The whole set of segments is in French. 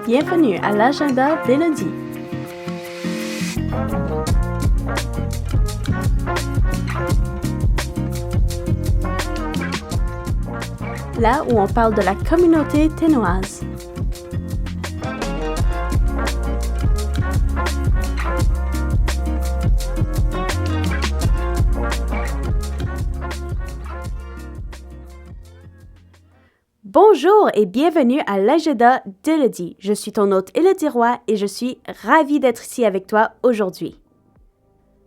Bienvenue à l'agenda d'Élodie. Là où on parle de la communauté ténoise. Bonjour et bienvenue à l'agenda d'Élodie. Je suis ton hôte Élodie Roy et je suis ravie d'être ici avec toi aujourd'hui.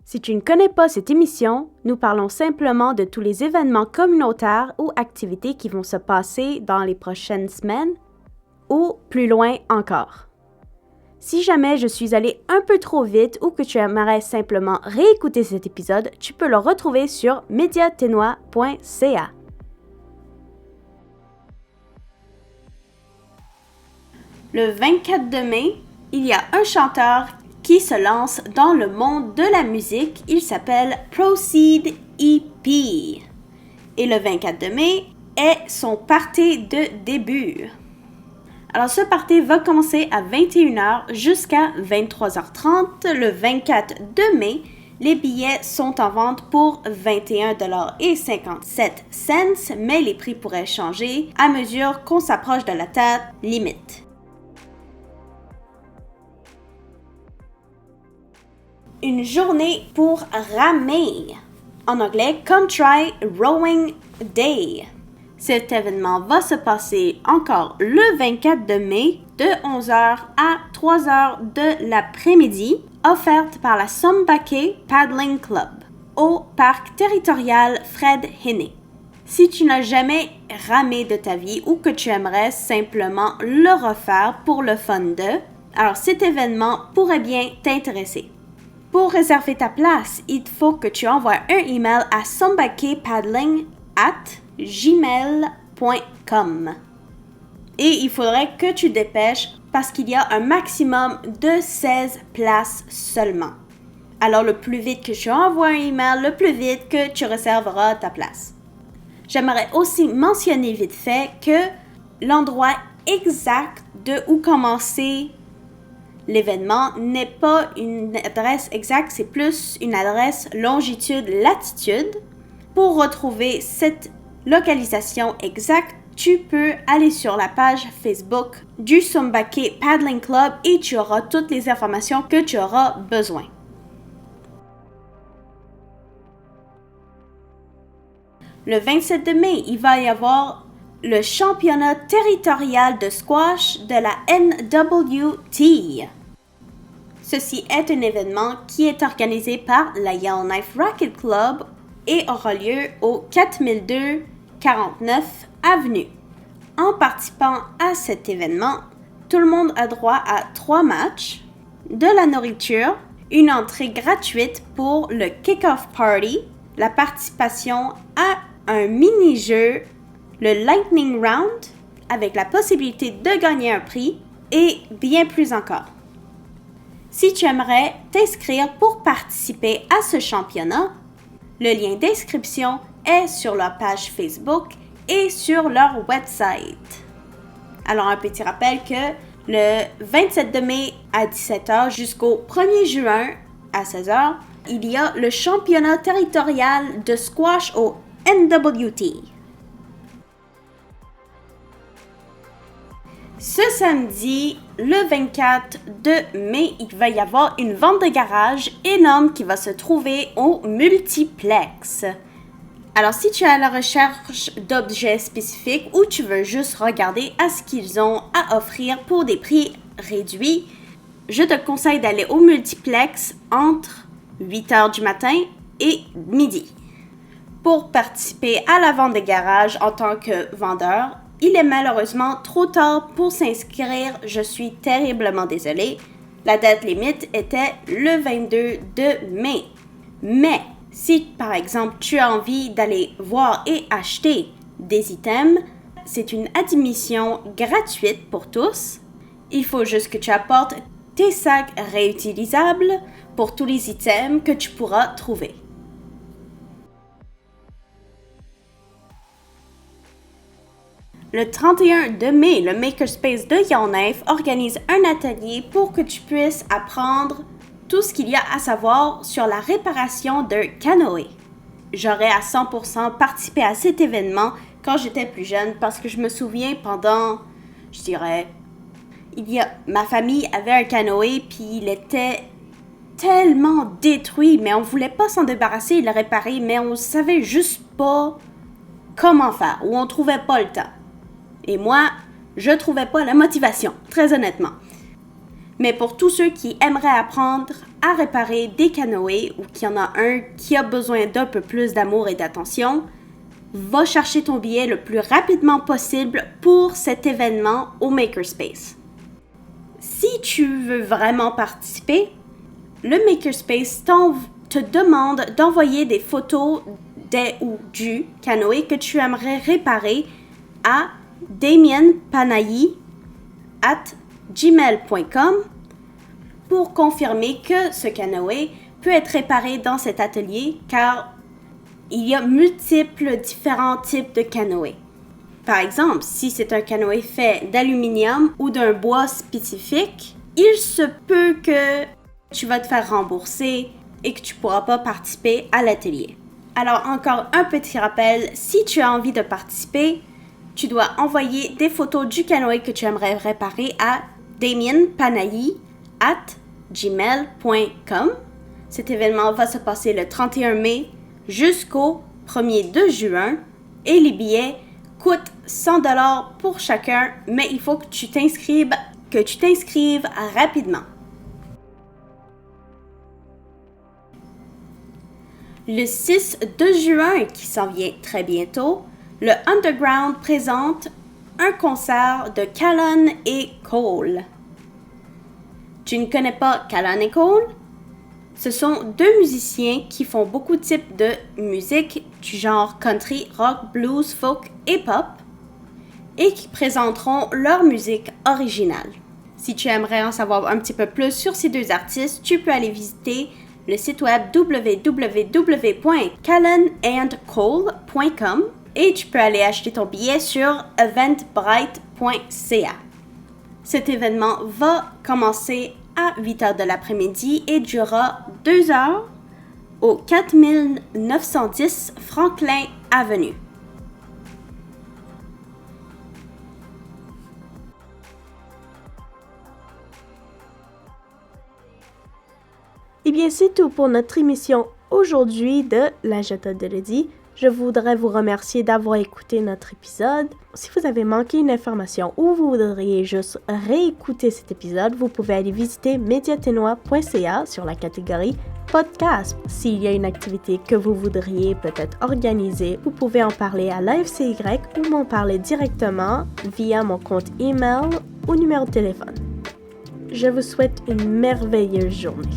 Si tu ne connais pas cette émission, nous parlons simplement de tous les événements communautaires ou activités qui vont se passer dans les prochaines semaines ou plus loin encore. Si jamais je suis allée un peu trop vite ou que tu aimerais simplement réécouter cet épisode, tu peux le retrouver sur mediatenois.ca. Le 24 de mai, il y a un chanteur qui se lance dans le monde de la musique. Il s'appelle Proceed EP. Et le 24 de mai est son party de début. Alors ce party va commencer à 21h jusqu'à 23h30 le 24 de mai. Les billets sont en vente pour 21,57$, mais les prix pourraient changer à mesure qu'on s'approche de la date limite. Une journée pour ramer. En anglais, Come Try Rowing Day. Cet événement va se passer encore le 24 de mai de 11h à 3h de l'après-midi, offerte par la Sombaké Paddling Club au parc territorial Fred Henné. Si tu n'as jamais ramé de ta vie ou que tu aimerais simplement le refaire pour le fun alors cet événement pourrait bien t'intéresser. Pour réserver ta place, il faut que tu envoies un email à sombaképaddling@gmail.com. Et il faudrait que tu dépêches parce qu'il y a un maximum de 16 places seulement. Alors le plus vite que tu envoies un email, le plus vite que tu réserveras ta place. J'aimerais aussi mentionner vite fait que l'endroit exact de où commencer l'événement n'est pas une adresse exacte, c'est plus une adresse longitude-latitude. Pour retrouver cette localisation exacte, tu peux aller sur la page Facebook du Sombaké Paddling Club et tu auras toutes les informations que tu auras besoin. Le 27 de mai, il va y avoir le championnat territorial de squash de la NWT. Ceci est un événement qui est organisé par la Yellowknife Racquet Club et aura lieu au 4002 49 Avenue. En participant à cet événement, tout le monde a droit à 3 matchs, de la nourriture, une entrée gratuite pour le kick-off party, la participation à un mini-jeu, le Lightning Round, avec la possibilité de gagner un prix et bien plus encore. Si tu aimerais t'inscrire pour participer à ce championnat, le lien d'inscription est sur leur page Facebook et sur leur website. Alors un petit rappel que le 27 de mai à 17h jusqu'au 1er juin à 16h, il y a le championnat territorial de squash au NWT. Ce samedi, le 24 de mai, il va y avoir une vente de garage énorme qui va se trouver au multiplex. Alors, si tu es à la recherche d'objets spécifiques ou tu veux juste regarder à ce qu'ils ont à offrir pour des prix réduits, je te conseille d'aller au multiplex entre 8h du matin et midi. Pour participer à la vente de garage en tant que vendeur, il est malheureusement trop tard pour s'inscrire. Je suis terriblement désolée. La date limite était le 22 de mai. Mais si, par exemple, tu as envie d'aller voir et acheter des items, c'est une admission gratuite pour tous. Il faut juste que tu apportes tes sacs réutilisables pour tous les items que tu pourras trouver. Le 31 de mai, le Makerspace de Yellowknife organise un atelier pour que tu puisses apprendre tout ce qu'il y a à savoir sur la réparation d'un canoë. J'aurais à 100% participé à cet événement quand j'étais plus jeune parce que je me souviens pendant, je dirais, ma famille avait un canoë puis il était tellement détruit, mais on voulait pas s'en débarrasser et le réparer, mais on savait juste pas comment faire ou on trouvait pas le temps. Et moi, je trouvais pas la motivation, très honnêtement. Mais pour tous ceux qui aimeraient apprendre à réparer des canoës ou qu'il y en a un qui a besoin d'un peu plus d'amour et d'attention, va chercher ton billet le plus rapidement possible pour cet événement au Makerspace. Si tu veux vraiment participer, le Makerspace te demande d'envoyer des photos du canoë que tu aimerais réparer à damienpanayi@gmail.com pour confirmer que ce canoë peut être réparé dans cet atelier car il y a différents types de canoës. Par exemple, si c'est un canoë fait d'aluminium ou d'un bois spécifique, il se peut que tu vas te faire rembourser et que tu ne pourras pas participer à l'atelier. Alors encore un petit rappel, si tu as envie de participer, tu dois envoyer des photos du canoë que tu aimerais réparer à damienpanayi@gmail.com. Cet événement va se passer le 31 mai jusqu'au 1er de juin et les billets coûtent 100$ pour chacun, mais il faut que tu t'inscrives rapidement. Le 6 de juin, qui s'en vient très bientôt, le Underground présente un concert de Callan et Cole. Tu ne connais pas Callan et Cole? Ce sont deux musiciens qui font beaucoup de types de musique du genre country, rock, blues, folk et pop et qui présenteront leur musique originale. Si tu aimerais en savoir un petit peu plus sur ces deux artistes, tu peux aller visiter le site web www.callanandcole.com et tu peux aller acheter ton billet sur eventbrite.ca. Cet événement va commencer à 8h de l'après-midi et durera 2 heures au 4910 Franklin Avenue. Eh bien, c'est tout pour notre émission aujourd'hui de La Jota de Lady. Je voudrais vous remercier d'avoir écouté notre épisode. Si vous avez manqué une information ou vous voudriez juste réécouter cet épisode, vous pouvez aller visiter mediatenois.ca sur la catégorie podcast. S'il y a une activité que vous voudriez peut-être organiser, vous pouvez en parler à l'AFCY ou m'en parler directement via mon compte email ou numéro de téléphone. Je vous souhaite une merveilleuse journée.